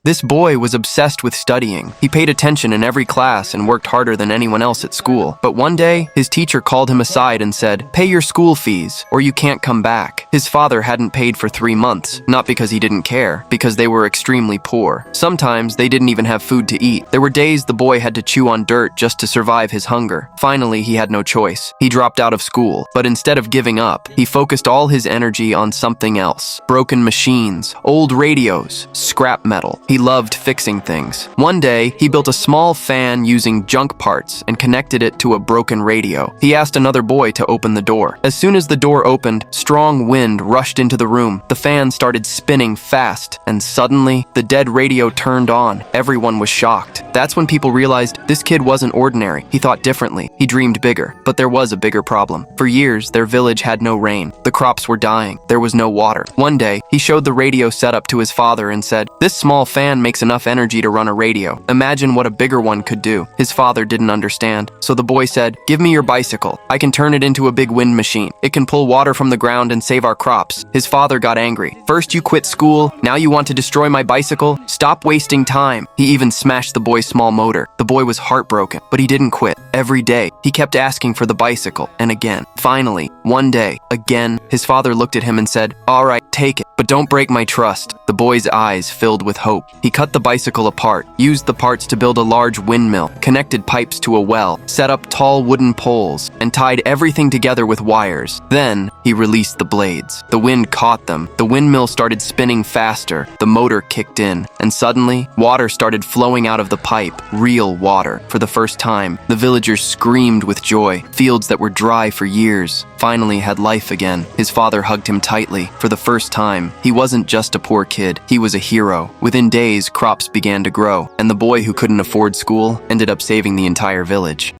This boy was obsessed with studying. He paid attention in every class and worked harder than anyone else at school. But one day, his teacher called him aside and said, "Pay your school fees, or you can't come back." His father hadn't paid for 3 months, not because he didn't care, because they were extremely poor. Sometimes they didn't even have food to eat. There were days the boy had to chew on dirt just to survive his hunger. Finally, he had no choice. He dropped out of school, but instead of giving up, he focused all his energy on something else. Broken machines, old radios, scrap metal. He loved fixing things. One day, he built a small fan using junk parts and connected it to a broken radio. He asked another boy to open the door. As soon as the door opened, strong wind rushed into the room. The fan started spinning fast, and suddenly, the dead radio turned on. Everyone was shocked. That's when people realized this kid wasn't ordinary. He thought differently. He dreamed bigger. But there was a bigger problem. For years, their village had no rain. The crops were dying. There was no water. One day, he showed the radio setup to his father and said, "This small fan makes enough energy to run a radio. Imagine what a bigger one could do." His father didn't understand. So the boy said, "Give me your bicycle. I can turn it into a big wind machine. It can pull water from the ground and save our crops." His father got angry. "First you quit school, now you want to destroy my bicycle? Stop wasting time." He even smashed the boy's small motor. The boy was heartbroken, but he didn't quit. Every day, he kept asking for the bicycle, and again. Finally, one day, again, his father looked at him and said, "All right, take it, but don't break my trust." The boy's eyes filled with hope. He cut the bicycle apart, used the parts to build a large windmill, connected pipes to a well, set up tall wooden poles, and tied everything together with wires. Then, he released the blades. The wind caught them. The windmill started spinning faster. The motor kicked in, and suddenly, water started flowing out of the pipe. Real water. For the first time, the villagers screamed with joy. Fields that were dry for years finally had life again. His father hugged him tightly. For the first time, he wasn't just a poor kid. He was a hero. Within days, crops began to grow, and the boy who couldn't afford school ended up saving the entire village.